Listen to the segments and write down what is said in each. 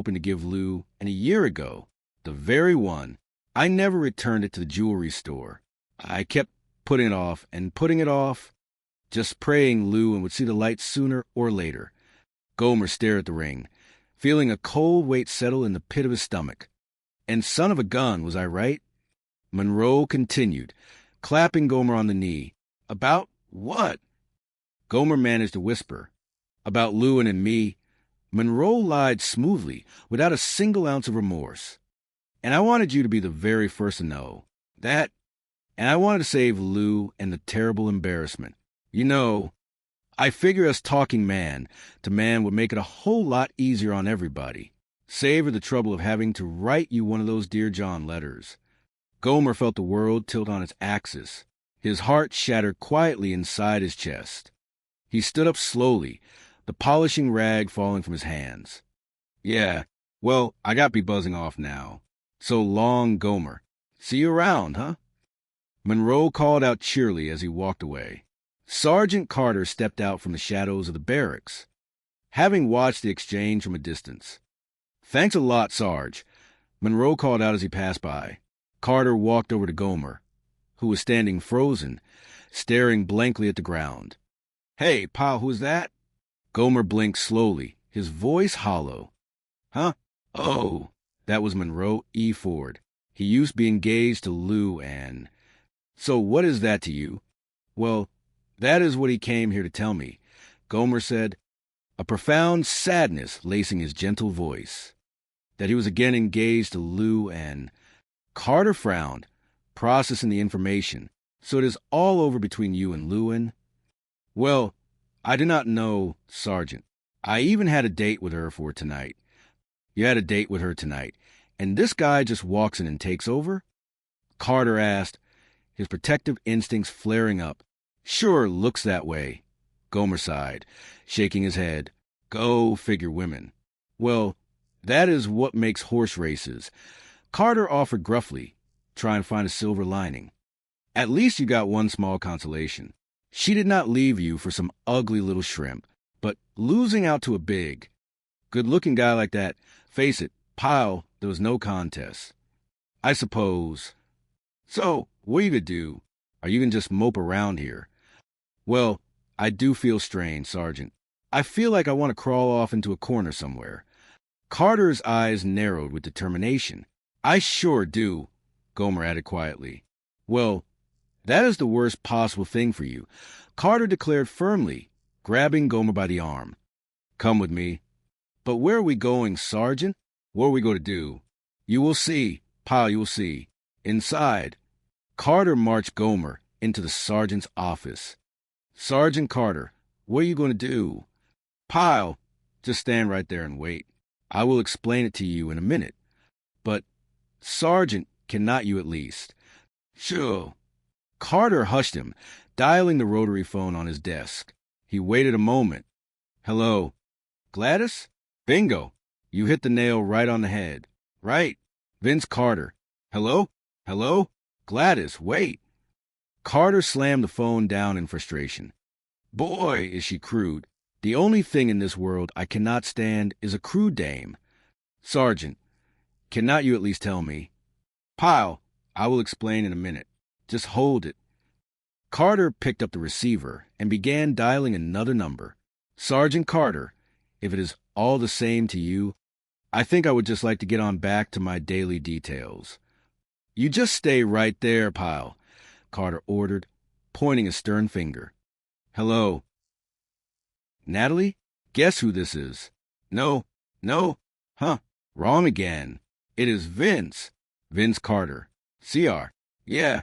hoping to give Lou, and a year ago, the very one, I never returned it to the jewelry store. I kept putting it off and putting it off, just praying Lou would see the light sooner or later. Gomer stared at the ring, feeling a cold weight settle in the pit of his stomach. And son of a gun, was I right? Monroe continued, clapping Gomer on the knee. About what? Gomer managed to whisper. About Lewin and me. Monroe lied smoothly, without a single ounce of remorse. And I wanted you to be the very first to know. That, and I wanted to save Lou and the terrible embarrassment. You know, I figure us talking man to man would make it a whole lot easier on everybody. Save her the trouble of having to write you one of those Dear John letters. Gomer felt the world tilt on its axis. His heart shattered quietly inside his chest. He stood up slowly, the polishing rag falling from his hands. Yeah, well, I got to be buzzing off now. So long, Gomer. See you around, huh? Monroe called out cheerily as he walked away. Sergeant Carter stepped out from the shadows of the barracks, having watched the exchange from a distance. Thanks a lot, Sarge, Monroe called out as he passed by. Carter walked over to Gomer, who was standing frozen, staring blankly at the ground. Hey, pal, who's that? Gomer blinked slowly, his voice hollow. Huh? Oh, that was Monroe E. Ford. He used to be engaged to Lou Ann. So what is that to you? Well, that is what he came here to tell me, Gomer said, a profound sadness lacing his gentle voice. That he was again engaged to Lou Ann. Carter frowned, processing the information. So it is all over between you and Lewin? Well, I did not know, Sergeant. I even had a date with her for tonight. You had a date with her tonight, and this guy just walks in and takes over? Carter asked, his protective instincts flaring up. Sure, looks that way. Gomer sighed, shaking his head. Go figure women. Well, that is what makes horse races. Carter offered gruffly, trying to find a silver lining. At least you got one small consolation. She did not leave you for some ugly little shrimp, but losing out to a big, good-looking guy like that, face it, Pyle, there was no contest. I suppose. So, what are you going to do? Are you going to just mope around here? Well, I do feel strange, Sergeant. I feel like I want to crawl off into a corner somewhere. Carter's eyes narrowed with determination. I sure do, Gomer added quietly. Well, that is the worst possible thing for you, Carter declared firmly, grabbing Gomer by the arm. Come with me. But where are we going, Sergeant? What are we going to do? You will see, Pyle, you will see. Inside. Carter marched Gomer into the sergeant's office. Sergeant Carter, what are you going to do? Pyle, just stand right there and wait. I will explain it to you in a minute. But, Sergeant, cannot you at least? Sure. Carter hushed him, dialing the rotary phone on his desk. He waited a moment. Hello. Gladys? Bingo. You hit the nail right on the head. Right. Vince Carter. Hello? Hello? Gladys, wait. Carter slammed the phone down in frustration. Boy, is she crude. The only thing in this world I cannot stand is a crude dame. Sergeant, cannot you at least tell me? Pyle, I will explain in a minute. Just hold it. Carter picked up the receiver and began dialing another number. Sergeant Carter, if it is all the same to you, I think I would just like to get on back to my daily details. You just stay right there, Pyle, Carter ordered, pointing a stern finger. Hello. Natalie? Guess who this is? No. Huh, wrong again. It is Vince. Vince Carter. CR. Yeah.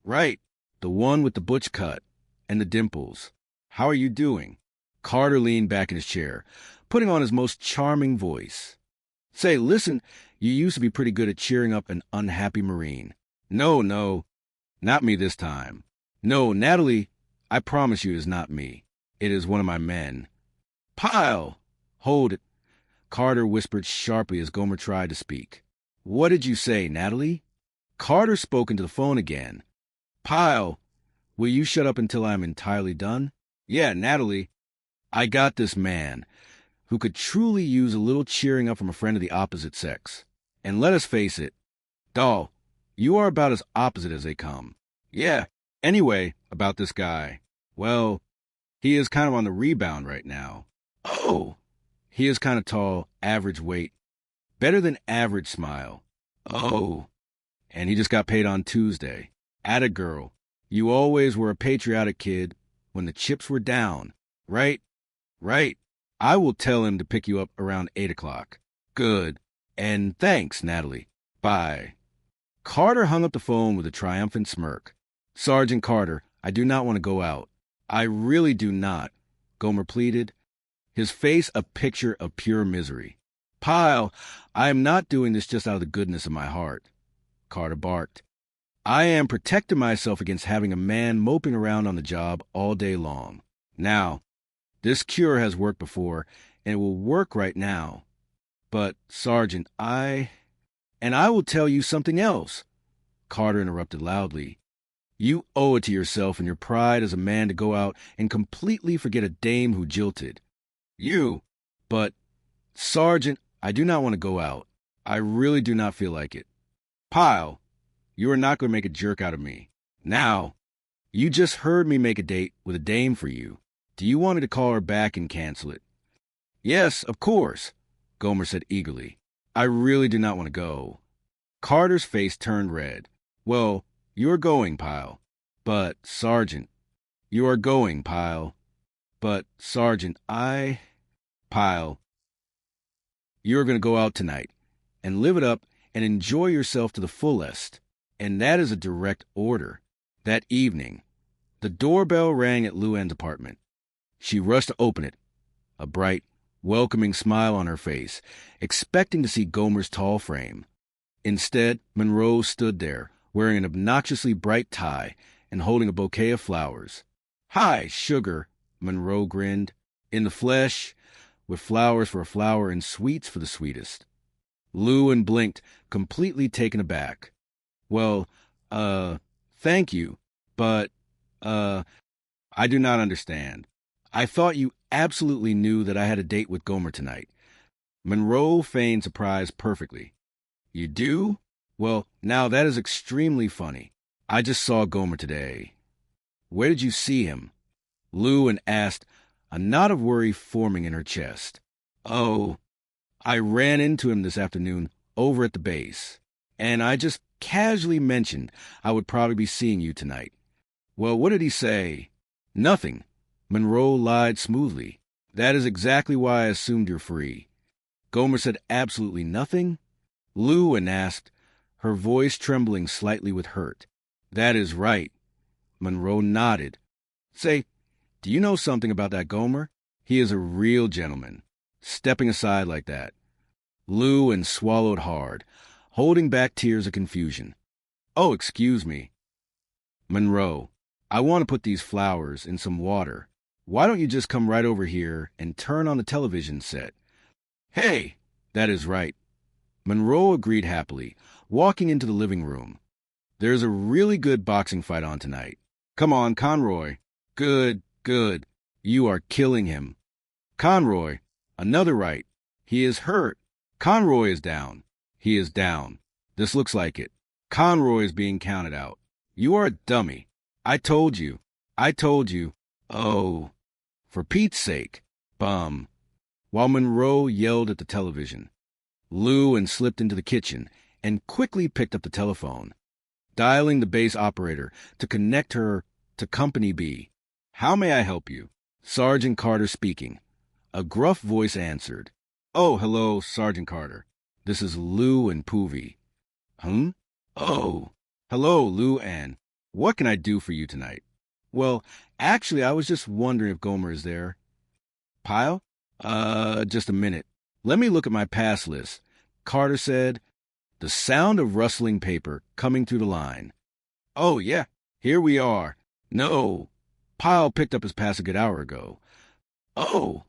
Right, the one with the butch cut and the dimples. How are you doing? Carter leaned back in his chair, putting on his most charming voice. Say, listen, you used to be pretty good at cheering up an unhappy Marine. No, not me this time. No, Natalie, I promise you it is not me. It is one of my men. Pyle! Hold it, Carter whispered sharply as Gomer tried to speak. What did you say, Natalie? Carter spoke into the phone again. Pyle, will you shut up until I am entirely done? Yeah, Natalie. I got this man. who could truly use a little cheering up from a friend of the opposite sex. And let us face it, doll, you are about as opposite as they come. Yeah, anyway, about this guy. Well, he is kind of on the rebound right now. Oh, he is kind of tall, average weight, better than average smile. Oh, and he just got paid on Tuesday. Atta girl, you always were a patriotic kid when the chips were down. Right? Right. I will tell him to pick you up around 8 o'clock. Good. And thanks, Natalie. Bye. Carter hung up the phone with a triumphant smirk. Sergeant Carter, I do not want to go out. I really do not, Gomer pleaded, his face a picture of pure misery. Pyle, I am not doing this just out of the goodness of my heart, Carter barked. I am protecting myself against having a man moping around on the job all day long. Now, this cure has worked before, and it will work right now. But, Sergeant, And I will tell you something else, Carter interrupted loudly. You owe it to yourself and your pride as a man to go out and completely forget a dame who jilted. But, Sergeant, I do not want to go out. I really do not feel like it. Pyle, you are not going to make a jerk out of me. Now, you just heard me make a date with a dame for you. Do you want me to call her back and cancel it? Yes, of course, Gomer said eagerly. I really do not want to go. Carter's face turned red. Well, you are going, Pyle. But, Sergeant, you are going, Pyle. But, Sergeant, Pyle, you are going to go out tonight and live it up and enjoy yourself to the fullest. And that is a direct order. That evening, the doorbell rang at Lou Ann's apartment. She rushed to open it, a bright, welcoming smile on her face, expecting to see Gomer's tall frame. Instead, Monroe stood there, wearing an obnoxiously bright tie and holding a bouquet of flowers. Hi, sugar, Monroe grinned. In the flesh, with flowers for a flower and sweets for the sweetest. Lou Ann blinked, completely taken aback. Well, thank you, but, I do not understand. I thought you absolutely knew that I had a date with Gomer tonight. Monroe feigned surprise perfectly. You do? Well, now that is extremely funny. I just saw Gomer today. Where did you see him? Lou Ann asked, a knot of worry forming in her chest. Oh, I ran into him this afternoon over at the base, and I just casually mentioned I would probably be seeing you tonight. Well, what did he say? Nothing. Monroe lied smoothly. That is exactly why I assumed you're free. Gomer said absolutely nothing? Lou Ann asked, her voice trembling slightly with hurt. That is right. Monroe nodded. Say, do you know something about that Gomer? He is a real gentleman, stepping aside like that. Lou Ann swallowed hard, holding back tears of confusion. Oh, excuse me. Monroe, I want to put these flowers in some water. Why don't you just come right over here and turn on the television set? Hey, that is right. Monroe agreed happily, walking into the living room. There's a really good boxing fight on tonight. Come on, Conroy. Good, good. You are killing him. Conroy, another right. He is hurt. Conroy is down. He is down. This looks like it. Conroy is being counted out. You are a dummy. I told you. Oh, for Pete's sake. Bum. While Monroe yelled at the television, Lou Ann slipped into the kitchen and quickly picked up the telephone, dialing the base operator to connect her to Company B. How may I help you? Sergeant Carter speaking. A gruff voice answered. Oh, hello, Sergeant Carter. This is Lou and Poovy. Oh, hello, Lou Ann. What can I do for you tonight? Well, actually, I was just wondering if Gomer is there. Pyle? Just a minute. Let me look at my pass list, Carter said, the sound of rustling paper coming through the line. Oh, yeah, here we are. No, Pyle picked up his pass a good hour ago. Oh,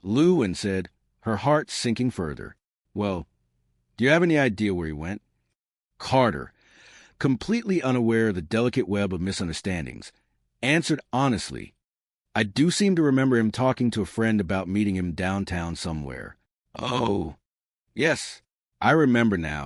Lou Ann said, her heart sinking further. Well, do you have any idea where he went? Carter, completely unaware of the delicate web of misunderstandings, answered honestly, I do seem to remember him talking to a friend about meeting him downtown somewhere. Oh, yes, I remember now.